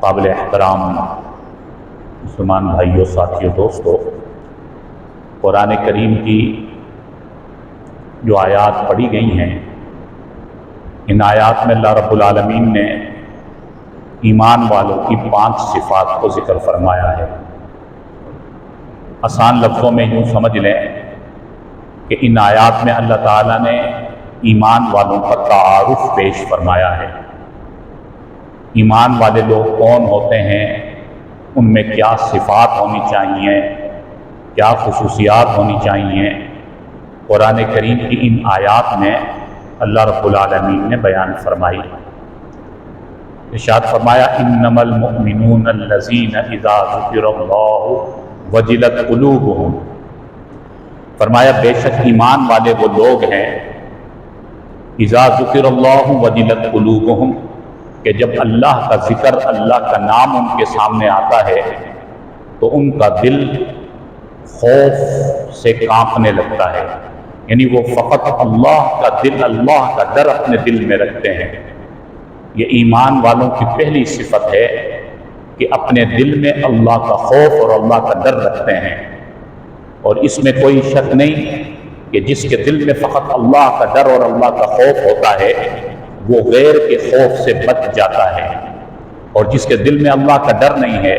قابل احترام مسلمان بھائیوں، ساتھیوں، دوستوں، قرآن کریم کی جو آیات پڑھی گئی ہیں، ان آیات میں اللہ رب العالمین نے ایمان والوں کی 5 صفات کو ذکر فرمایا ہے۔ آسان لفظوں میں یوں سمجھ لیں کہ ان آیات میں اللہ تعالیٰ نے ایمان والوں کا تعارف پیش فرمایا ہے۔ ایمان والے لوگ کون ہوتے ہیں، ان میں کیا صفات ہونی چاہیے، کیا خصوصیات ہونی چاہیے، قرآن کریم کی ان آیات میں اللہ رب العالمین نے بیان فرمائی۔ ارشاد فرمایا انما المؤمنون الذین اذا ذکر اللہ وجلت قلوبہم، فرمایا بے شک ایمان والے وہ لوگ ہیں اذا ذکر اللہ وجلت قلوبہم، کہ جب اللہ کا ذکر، اللہ کا نام ان کے سامنے آتا ہے تو ان کا دل خوف سے کانپنے لگتا ہے، یعنی وہ فقط اللہ کا دل، اللہ کا ڈر اپنے دل میں رکھتے ہیں۔ یہ ایمان والوں کی پہلی صفت ہے کہ اپنے دل میں اللہ کا خوف اور اللہ کا ڈر رکھتے ہیں، اور اس میں کوئی شک نہیں کہ جس کے دل میں فقط اللہ کا ڈر اور اللہ کا خوف ہوتا ہے وہ غیر کے خوف سے بچ جاتا ہے، اور جس کے دل میں اللہ کا ڈر نہیں ہے،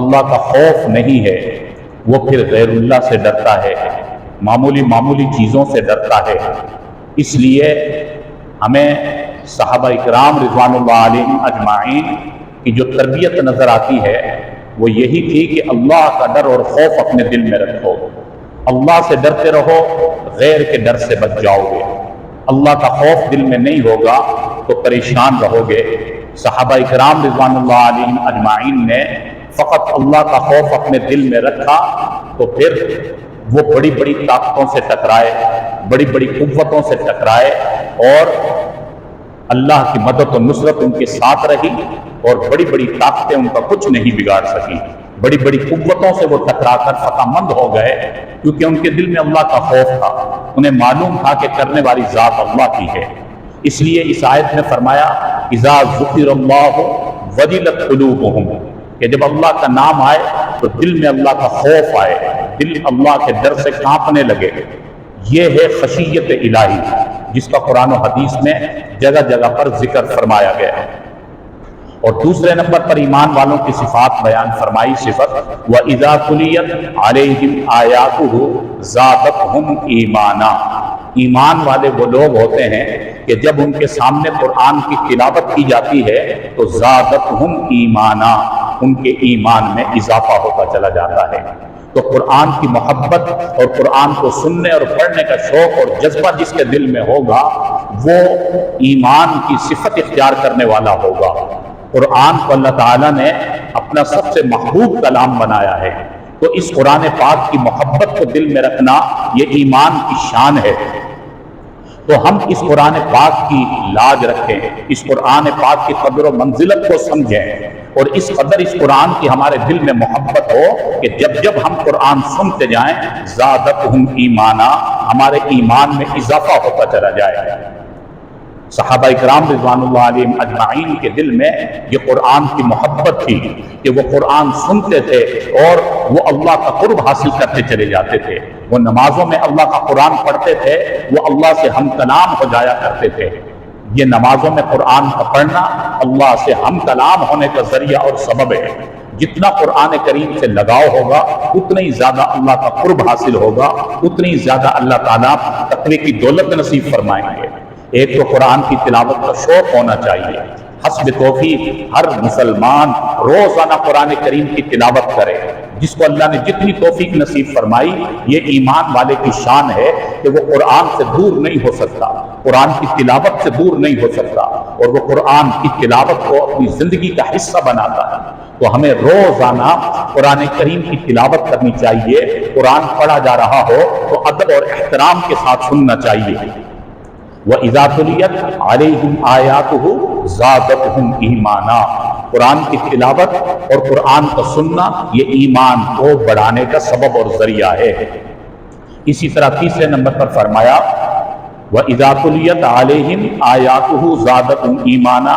اللہ کا خوف نہیں ہے، وہ پھر غیر اللہ سے ڈرتا ہے، معمولی چیزوں سے ڈرتا ہے۔ اس لیے ہمیں صحابہ اکرام رضوان اللہ علیہم اجمعین کی جو تربیت نظر آتی ہے وہ یہی تھی کہ اللہ کا ڈر اور خوف اپنے دل میں رکھو، اللہ سے ڈرتے رہو، غیر کے ڈر سے بچ جاؤ گے۔ اللہ کا خوف دل میں نہیں ہوگا تو پریشان رہو گے۔ صحابہ اکرام رضوان اللہ علیہم اجمعین نے فقط اللہ کا خوف اپنے دل میں رکھا تو پھر وہ بڑی بڑی طاقتوں سے ٹکرائے، بڑی بڑی قوتوں سے ٹکرائے، اور اللہ کی مدد و نصرت ان کے ساتھ رہی، اور بڑی بڑی طاقتیں ان کا کچھ نہیں بگاڑ سکی۔ بڑی بڑی قوتوں سے وہ ٹکرا کر فتح مند ہو گئے، کیونکہ ان کے دل میں اللہ کا خوف تھا، انہیں معلوم تھا کہ کرنے والی ذات اللہ کی ہے۔ اس لیے اس آیت میں فرمایا اذا ذکر اللہ وجلت قلوبہم، کہ جب اللہ کا نام آئے تو دل میں اللہ کا خوف آئے، دل اللہ کے ڈر سے کانپنے لگے۔ یہ ہے خشیت الہی، جس کا قرآن و حدیث میں جگہ جگہ پر ذکر فرمایا گیا ہے۔ اور دوسرے نمبر پر ایمان والوں کی صفات بیان فرمائی، صفت وَإِذَا تُلِيَتْ عَلَيْهِمْ آيَاتُهُ زَادَتْهُمْ ایمانا، ایمان والے وہ لوگ ہوتے ہیں کہ جب ان کے سامنے قرآن کی تلاوت کی جاتی ہے تو زادتہم ایمانا، ان کے ایمان میں اضافہ ہوتا چلا جاتا ہے۔ تو قرآن کی محبت اور قرآن کو سننے اور پڑھنے کا شوق اور جذبہ جس کے دل میں ہوگا وہ ایمان کی صفت اختیار کرنے والا ہوگا۔ قرآن کو اللہ تعالیٰ نے اپنا سب سے محبوب کلام بنایا ہے، تو اس قرآن پاک کی محبت کو دل میں رکھنا یہ ایمان کی شان ہے۔ تو ہم اس قرآن پاک کی لاج رکھیں، اس قرآن پاک کی قدر و منزلت کو سمجھیں، اور اس قدر اس قرآن کی ہمارے دل میں محبت ہو کہ جب جب ہم قرآن سنتے جائیں زادتہم ایمانا، ہمارے ایمان میں اضافہ ہوتا چلا جائے۔ صحابہ اکرام رضوان اللہ علیہم اجمعین کے دل میں یہ قرآن کی محبت تھی کہ وہ قرآن سنتے تھے اور وہ اللہ کا قرب حاصل کرتے چلے جاتے تھے۔ وہ نمازوں میں اللہ کا قرآن پڑھتے تھے، وہ اللہ سے ہم کلام ہو جایا کرتے تھے۔ یہ نمازوں میں قرآن کا پڑھنا اللہ سے ہم کلام ہونے کا ذریعہ اور سبب ہے۔ جتنا قرآن کریم سے لگاؤ ہوگا اتنا ہی زیادہ اللہ کا قرب حاصل ہوگا، اتنی زیادہ اللہ تعالیٰ تقوی کی دولت نصیب فرمائیں گے۔ ایک تو قرآن کی تلاوت کا شوق ہونا چاہیے، حسب توفیق ہر مسلمان روزانہ قرآن کریم کی تلاوت کرے۔ جس کو اللہ نے جتنی توفیق نصیب فرمائی، یہ ایمان والے کی شان ہے کہ وہ قرآن سے دور نہیں ہو سکتا، قرآن کی تلاوت سے دور نہیں ہو سکتا، اور وہ قرآن کی تلاوت کو اپنی زندگی کا حصہ بناتا ہے۔ تو ہمیں روزانہ قرآن کریم کی تلاوت کرنی چاہیے، قرآن پڑھا جا رہا ہو تو ادب اور احترام کے ساتھ سننا چاہیے۔ وَإِذَا تُلِيَتْ عَلَيْهِمْ آيَاتُهُ زَادَتْهُمْ ایمانا، قرآن کی تلاوت اور قرآن کا سننا یہ ایمان کو بڑھانے کا سبب اور ذریعہ ہے۔ اسی طرح تیسرے نمبر پر فرمایا وَإِذَا تُلِيَتْ عَلَيْهِمْ آيَاتُهُ زَادَتْهُمْ ایمانا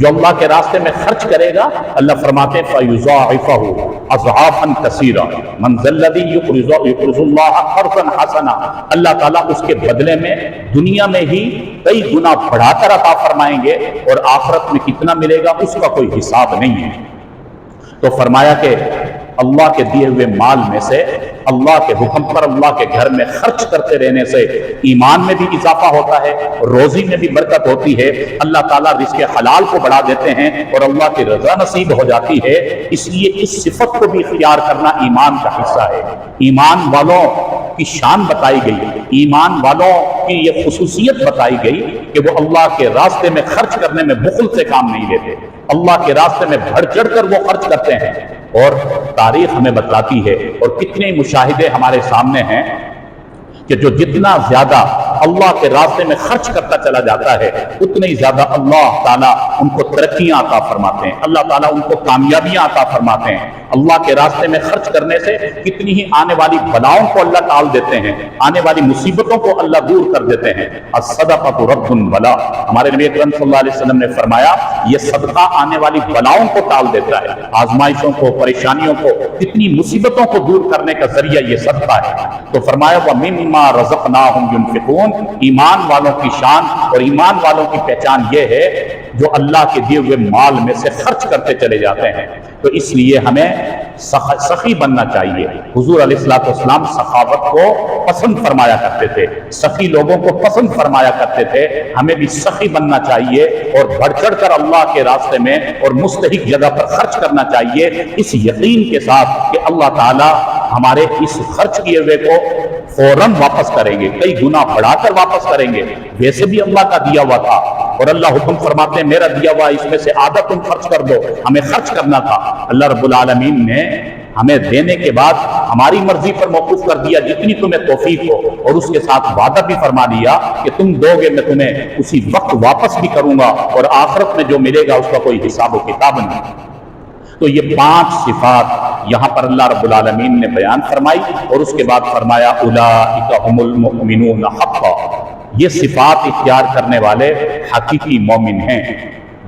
جو اللہ کے راستے میں خرچ کرے گا اللہ فرماتے ہیں فَيُضَاعِفَهُ أَضْعَافًا كَثِيرًا مَنْ ذَا الَّذِي يُقْرِضُ اللَّهَ قَرْضًا حَسَنًا، اللہ تعالیٰ اس کے بدلے میں دنیا میں ہی کئی گنا بڑھا کر عطا فرمائیں گے اور آخرت میں کتنا ملے گا اس کا کوئی حساب نہیں ہے۔ تو فرمایا کہ اللہ کے دیے ہوئے مال میں سے اللہ کے حکم پر اللہ کے گھر میں خرچ کرتے رہنے سے ایمان میں بھی اضافہ ہوتا ہے، روزی میں بھی برکت ہوتی ہے، اللہ تعالیٰ رزق حلال کو بڑھا دیتے ہیں اور اللہ کی رضا نصیب ہو جاتی ہے۔ اس لیے اس صفت کو بھی اختیار کرنا ایمان کا حصہ ہے۔ ایمان والوں کی شان بتائی گئی، ایمان والوں کی یہ خصوصیت بتائی گئی کہ وہ اللہ کے راستے میں خرچ کرنے میں بخل سے کام نہیں لیتے، اللہ کے راستے میں بڑھ چڑھ کر وہ خرچ کرتے ہیں۔ اور تاریخ ہمیں بتلاتی ہے اور کتنے مشاہدے ہمارے سامنے ہیں کہ جو جتنا زیادہ اللہ کے راستے میں خرچ کرتا چلا جاتا ہے اتنے ہی زیادہ اللہ تعالیٰ ان کو ترقیاں عطا فرماتے ہیں، اللہ تعالیٰ ان کو کامیابیاں عطا فرماتے ہیں۔ اللہ کے راستے میں خرچ کرنے سے کتنی ہی آنے والی بلاؤں کو اللہ ٹال دیتے ہیں، آنے والی مصیبتوں کو اللہ دور کر دیتے ہیں۔ الصدقۃ رد البلاء، ہمارے نبی اکرم صلی اللہ علیہ وسلم نے فرمایا یہ صدقہ آنے والی بلاؤں کو ٹال دیتا ہے، آزمائشوں کو، پریشانیوں کو، کتنی مصیبتوں کو دور کرنے کا ذریعہ یہ صدقہ ہے۔ تو فرمایا وَمِمَّا رَزَقْنَاهُمْ يُنْفِقُونَ، ایمان والوں کی شان اور ایمان والوں کی پہچان یہ ہے جو اللہ کے دیے ہوئے مال میں سے خرچ کرتے چلے جاتے ہیں۔ تو اس لیے ہمیں سخی بننا چاہیے۔ حضور علیہ السلام سخاوت کو پسند فرمایا کرتے تھے، سخی لوگوں کو پسند فرمایا کرتے تھے۔ ہمیں بھی سخی بننا چاہیے اور بڑھ چڑھ کر اللہ کے راستے میں اور مستحق جگہ پر خرچ کرنا چاہیے، اس یقین کے ساتھ کہ اللہ تعالیٰ ہمارے اس خرچ کیے ہوئے کو فوراً واپس کریں گے، کئی گنا بڑھا کر واپس کریں گے۔ ویسے بھی اللہ کا دیا ہوا تھا اور اللہ حکم فرماتے ہیں میرا دیا ہوا اس میں سے آدھا تم خرچ کر دو، ہمیں خرچ کرنا تھا۔ اللہ رب العالمین نے ہمیں دینے کے بعد ہماری مرضی پر موقوف کر دیا جتنی تمہیں توفیق ہو، اور اس کے ساتھ وعدہ بھی فرما دیا کہ تم دو گے میں تمہیں اسی وقت واپس بھی کروں گا اور آخرت میں جو ملے گا اس کا کوئی حساب و کتاب نہیں۔ تو یہ 5 صفات یہاں پر اللہ رب العالمین نے بیان فرمائی اور اس کے بعد فرمایا اولئک هم المؤمنون حقا، یہ صفات اختیار کرنے والے حقیقی مومن ہیں،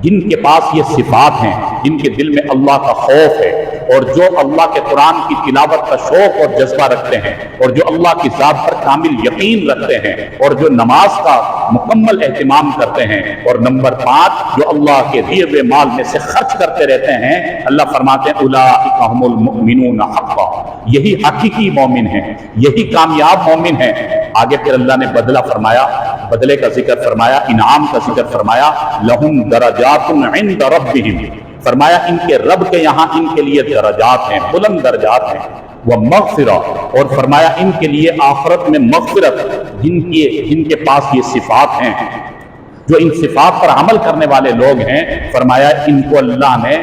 جن کے پاس یہ صفات ہیں، جن کے دل میں اللہ کا خوف ہے اور جو اللہ کے قرآن کی تلاوت کا شوق اور جذبہ رکھتے ہیں اور جو اللہ کی ذات پر کامل یقین رکھتے ہیں اور جو نماز کا مکمل اہتمام کرتے ہیں، اور نمبر 5 جو اللہ کے دیے ہوئے مال میں سے خرچ کرتے رہتے ہیں۔ اللہ فرماتے ہیں اولئک هم المؤمنون حقا، یہی حقیقی مومن ہیں، یہی کامیاب مومن ہیں۔ آگے پھر اللہ نے بدلہ فرمایا، بدلے کا ذکر فرمایا، انعام کا ذکر فرمایا، لہم درجات عند ربہم، فرمایا ان کے رب کے یہاں ان کے لیے درجات ہیں، بلند درجات ہیں، وہ مغفرہ، اور فرمایا ان کے لیے آخرت میں مغفرت، جن کے پاس یہ صفات ہیں، جو ان صفات پر عمل کرنے والے لوگ ہیں، فرمایا ان کو اللہ نے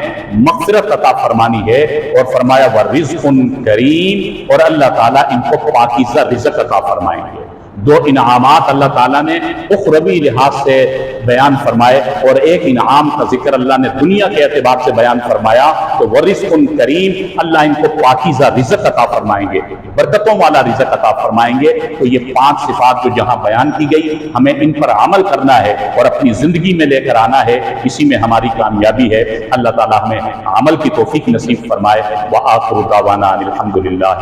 مغفرت عطا فرمانی ہے، اور فرمایا ورزق کریم، اور اللہ تعالیٰ ان کو پاکیزہ رزق عطا فرمائیں گے۔ 2 انعامات اللہ تعالیٰ نے اخروی لحاظ سے بیان فرمائے، اور ایک انعام کا ذکر اللہ نے دنیا کے اعتبار سے بیان فرمایا، تو ورزق کریم، اللہ ان کو پاکیزہ رزق عطا فرمائیں گے، برکتوں والا رزق عطا فرمائیں گے۔ تو یہ 5 صفات جو جہاں بیان کی گئی، ہمیں ان پر عمل کرنا ہے اور اپنی زندگی میں لے کر آنا ہے، اسی میں ہماری کامیابی ہے۔ اللہ تعالیٰ ہمیں عمل کی توفیق نصیب فرمائے۔ وآخر دعوانا الحمدللہ۔